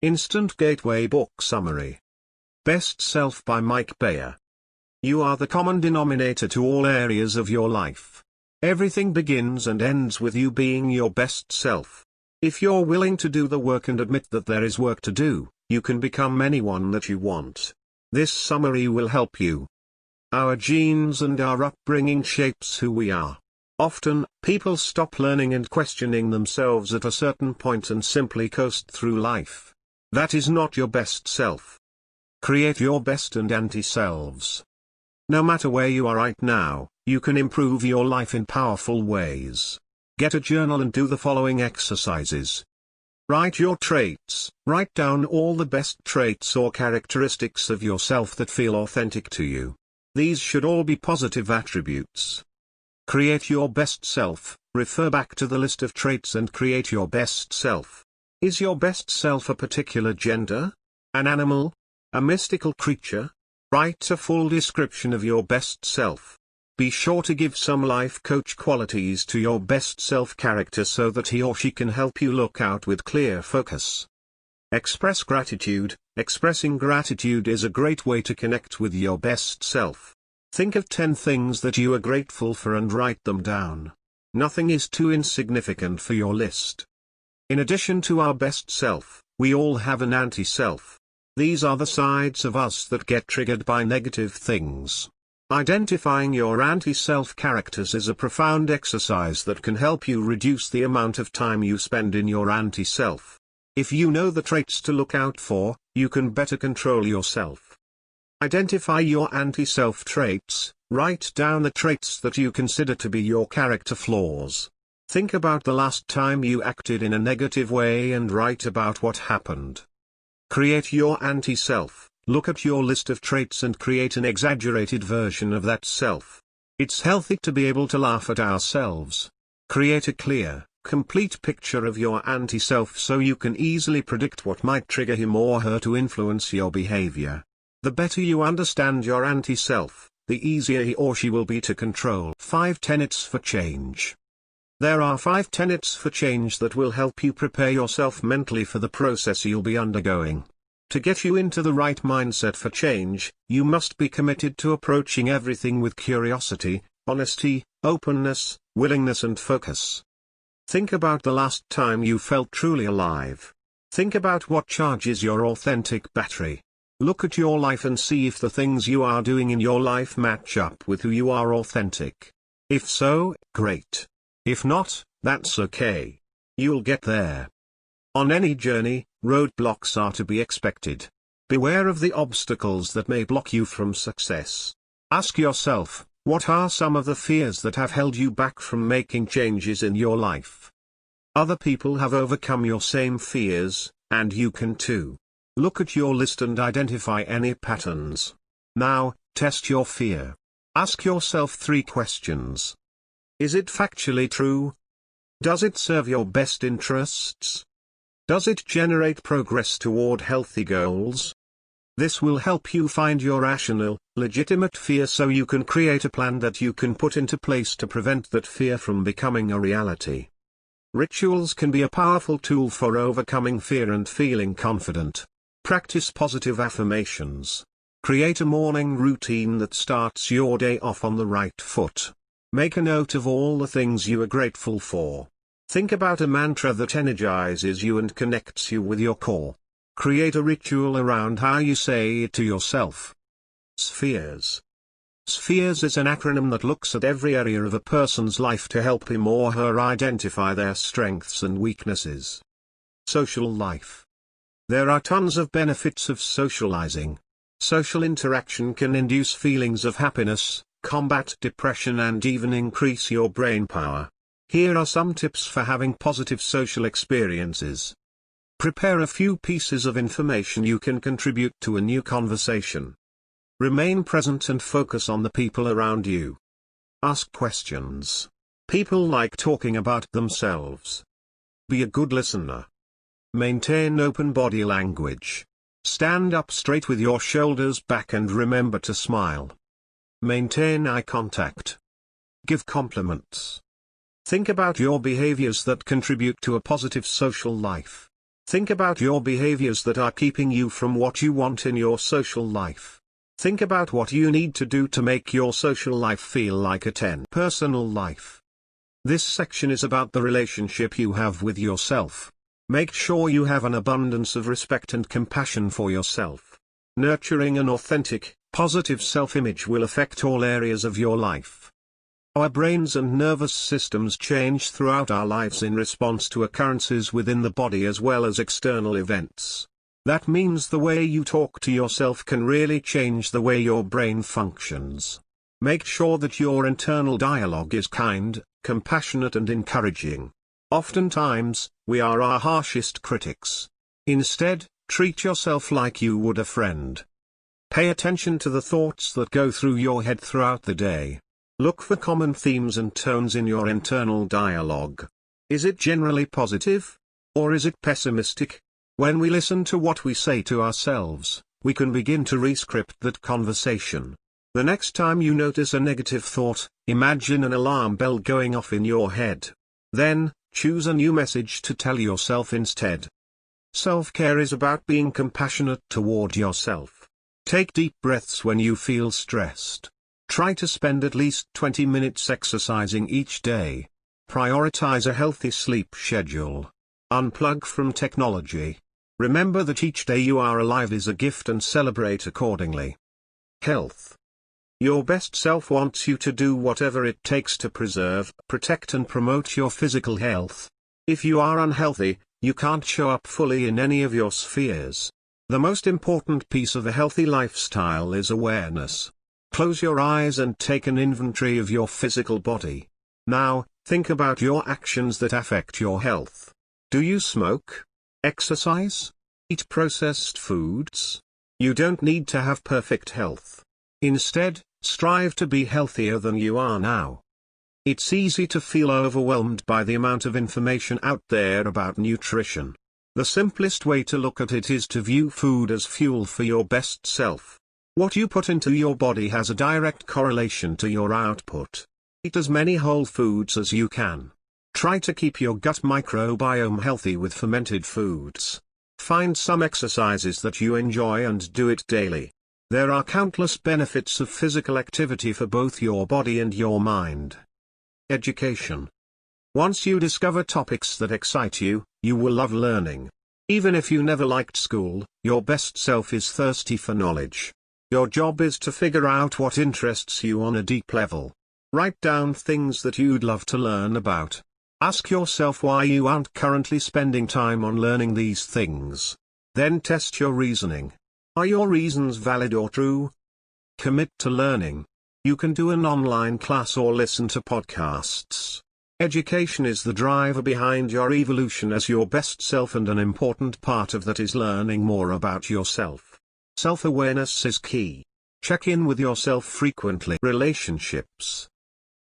Instant Gateway Book Summary. Best Self by Mike Bayer. You are the common denominator to all areas of your life. Everything begins and ends with you being your best self. If you're willing to do the work and admit that there is work to do, you can become anyone that you want. This summary will help you. Our genes and our upbringing shapes who we are. Often, people stop learning and questioning themselves at a certain point and simply coast through life. That is not your best self. Create your best and anti-selves. No matter where you are right now, you can improve your life in powerful ways. Get a journal and do the following exercises. Write your traits. Write down all the best traits or characteristics of yourself that feel authentic to you. These should all be positive attributes. Create your best self. Refer back to the list of traits and create your best self. Is your best self a particular gender? An animal? A mystical creature? Write a full description of your best self. Be sure to give some life coach qualities to your best self character so that he or she can help you look out with clear focus. Express gratitude. Expressing gratitude is a great way to connect with your best self. Think of 10 things that you are grateful for and write them down. Nothing is too insignificant for your list. In addition to our best self, we all have an anti-self. These are the sides of us that get triggered by negative things. Identifying your anti-self characters is a profound exercise that can help you reduce the amount of time you spend in your anti-self. If you know the traits to look out for, you can better control yourself. Identify your anti-self traits. Write down the traits that you consider to be your character flaws. Think about the last time you acted in a negative way and write about what happened. Create your anti-self. Look at your list of traits and create an exaggerated version of that self. It's healthy to be able to laugh at ourselves. Create a clear, complete picture of your anti-self so you can easily predict what might trigger him or her to influence your behavior. The better you understand your anti-self, the easier he or she will be to control. 5 Tenets for Change. There are 5 tenets for change that will help you prepare yourself mentally for the process you'll be undergoing. To get you into the right mindset for change, you must be committed to approaching everything with curiosity, honesty, openness, willingness and focus. Think about the last time you felt truly alive. Think about what charges your authentic battery. Look at your life and see if the things you are doing in your life match up with who you are authentic. If so, great. If not, that's okay. You'll get there. On any journey, roadblocks are to be expected. Beware of the obstacles that may block you from success. Ask yourself, what are some of the fears that have held you back from making changes in your life? Other people have overcome your same fears, and you can too. Look at your list and identify any patterns. Now, test your fear. Ask yourself 3 questions. Is it factually true? Does it serve your best interests? Does it generate progress toward healthy goals? This will help you find your rational, legitimate fear so you can create a plan that you can put into place to prevent that fear from becoming a reality. Rituals can be a powerful tool for overcoming fear and feeling confident. Practice positive affirmations. Create a morning routine that starts your day off on the right foot. Make a note of all the things you are grateful for. Think about a mantra that energizes you and connects you with your core. Create a ritual around how you say it to yourself. Spheres. Spheres is an acronym that looks at every area of a person's life to help him or her identify their strengths and weaknesses. Social life. There are tons of benefits of socializing. Social interaction can induce feelings of happiness, combat depression and even increase your brain power. Here are some tips for having positive social experiences. Prepare a few pieces of information you can contribute to a new conversation. Remain present and focus on the people around you. Ask questions. People like talking about themselves. Be a good listener. Maintain open body language. Stand up straight with your shoulders back and remember to smile. Maintain eye contact. Give compliments. Think about your behaviors that contribute to a positive social life. Think about your behaviors that are keeping you from what you want in your social life. Think about what you need to do to make your social life feel like a 10. Personal life. This section is about the relationship you have with yourself. Make sure you have an abundance of respect and compassion for yourself. Nurturing an authentic, positive self-image will affect all areas of your life. Our brains and nervous systems change throughout our lives in response to occurrences within the body as well as external events. That means the way you talk to yourself can really change the way your brain functions. Make sure that your internal dialogue is kind, compassionate and encouraging. Oftentimes, we are our harshest critics. Instead, treat yourself like you would a friend. Pay attention to the thoughts that go through your head throughout the day. Look for common themes and tones in your internal dialogue. Is it generally positive? Or is it pessimistic? When we listen to what we say to ourselves, we can begin to re-script that conversation. The next time you notice a negative thought, imagine an alarm bell going off in your head. Then, choose a new message to tell yourself instead. Self-care is about being compassionate toward yourself. Take deep breaths when you feel stressed. Try to spend at least 20 minutes exercising each day. Prioritize a healthy sleep schedule. Unplug from technology. Remember that each day you are alive is a gift and celebrate accordingly. Health. Your best self wants you to do whatever it takes to preserve, protect and promote your physical health. If you are unhealthy, you can't show up fully in any of your spheres. The most important piece of a healthy lifestyle is awareness. Close your eyes and take an inventory of your physical body. Now, think about your actions that affect your health. Do you smoke? Exercise? Eat processed foods? You don't need to have perfect health. Instead, strive to be healthier than you are now. It's easy to feel overwhelmed by the amount of information out there about nutrition. The simplest way to look at it is to view food as fuel for your best self. What you put into your body has a direct correlation to your output. Eat as many whole foods as you can. Try to keep your gut microbiome healthy with fermented foods. Find some exercises that you enjoy and do it daily. There are countless benefits of physical activity for both your body and your mind. Education. Once you discover topics that excite you, you will love learning. Even if you never liked school, your best self is thirsty for knowledge. Your job is to figure out what interests you on a deep level. Write down things that you'd love to learn about. Ask yourself why you aren't currently spending time on learning these things. Then test your reasoning. Are your reasons valid or true? Commit to learning. You can do an online class or listen to podcasts. Education is the driver behind your evolution as your best self, and an important part of that is learning more about yourself. Self-awareness is key. Check in with yourself frequently. Relationships.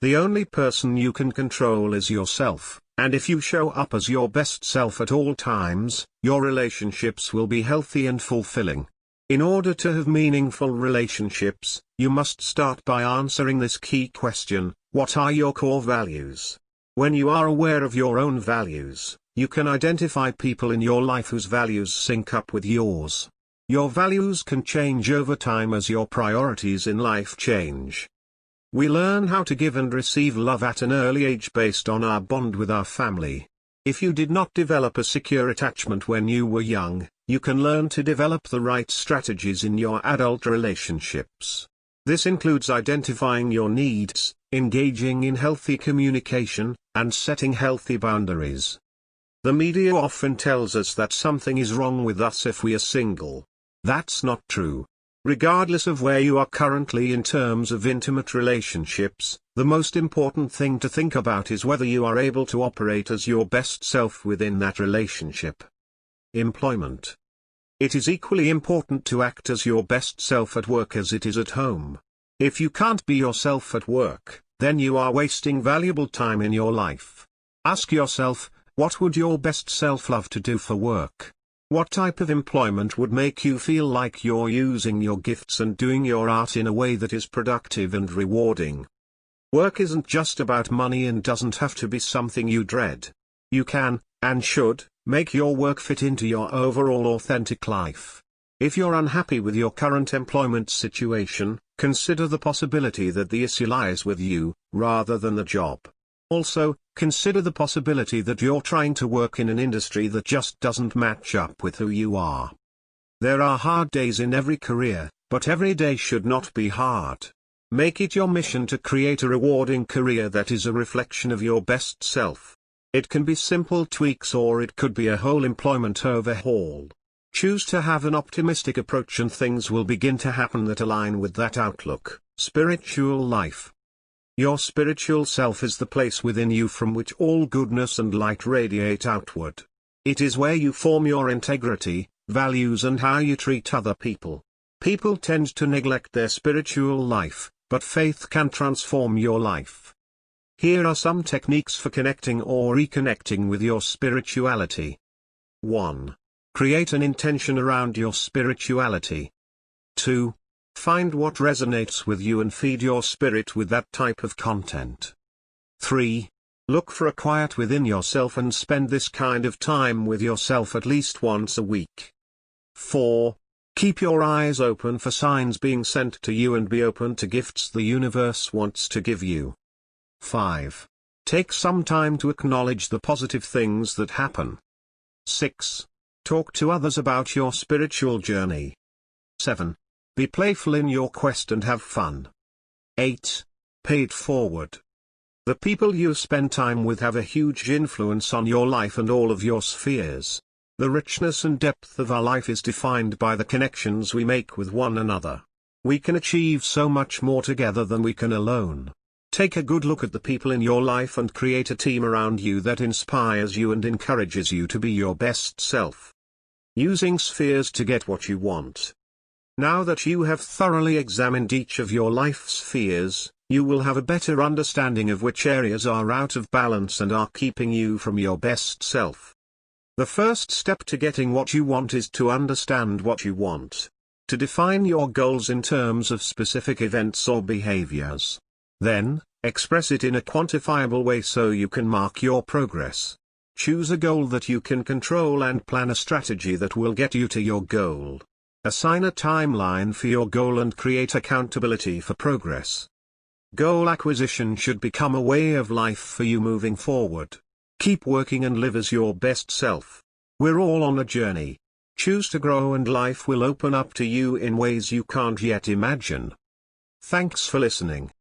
The only person you can control is yourself, and if you show up as your best self at all times, your relationships will be healthy and fulfilling. In order to have meaningful relationships, you must start by answering this key question: what are your core values? When you are aware of your own values, you can identify people in your life whose values sync up with yours. Your values can change over time as your priorities in life change. We learn how to give and receive love at an early age based on our bond with our family. If you did not develop a secure attachment when you were young, you can learn to develop the right strategies in your adult relationships. This includes identifying your needs, engaging in healthy communication, and setting healthy boundaries. The media often tells us that something is wrong with us if we are single. That's not true. Regardless of where you are currently in terms of intimate relationships, the most important thing to think about is whether you are able to operate as your best self within that relationship. Employment. It is equally important to act as your best self at work as it is at home. If you can't be yourself at work, then you are wasting valuable time in your life. Ask yourself, what would your best self love to do for work? What type of employment would make you feel like you're using your gifts and doing your art in a way that is productive and rewarding? Work isn't just about money and doesn't have to be something you dread. You can, and should, Make your work fit into your overall authentic life. If you're unhappy with your current employment situation, consider the possibility that the issue lies with you, rather than the job. Also, consider the possibility that you're trying to work in an industry that just doesn't match up with who you are. There are hard days in every career, but every day should not be hard. Make it your mission to create a rewarding career that is a reflection of your best self. It can be simple tweaks or it could be a whole employment overhaul. Choose to have an optimistic approach and things will begin to happen that align with that outlook. Spiritual life. Your spiritual self is the place within you from which all goodness and light radiate outward. It is where you form your integrity, values and how you treat other people. People tend to neglect their spiritual life, but faith can transform your life. Here are some techniques for connecting or reconnecting with your spirituality. 1. Create an intention around your spirituality. 2. Find what resonates with you and feed your spirit with that type of content. 3. Look for a quiet within yourself and spend this kind of time with yourself at least once a week. 4. Keep your eyes open for signs being sent to you and be open to gifts the universe wants to give you. 5. Take some time to acknowledge the positive things that happen. 6. Talk to others about your spiritual journey. 7. Be playful in your quest and have fun. 8. Pay it forward. The people you spend time with have a huge influence on your life and all of your spheres. The richness and depth of our life is defined by the connections we make with one another. We can achieve so much more together than we can alone. Take a good look at the people in your life and create a team around you that inspires you and encourages you to be your best self. Using spheres to get what you want. Now that you have thoroughly examined each of your life spheres, you will have a better understanding of which areas are out of balance and are keeping you from your best self. The first step to getting what you want is to understand what you want. To define your goals in terms of specific events or behaviors. Then, express it in a quantifiable way so you can mark your progress. Choose a goal that you can control and plan a strategy that will get you to your goal. Assign a timeline for your goal and create accountability for progress. Goal acquisition should become a way of life for you moving forward. Keep working and live as your best self. We're all on a journey. Choose to grow and life will open up to you in ways you can't yet imagine. Thanks for listening.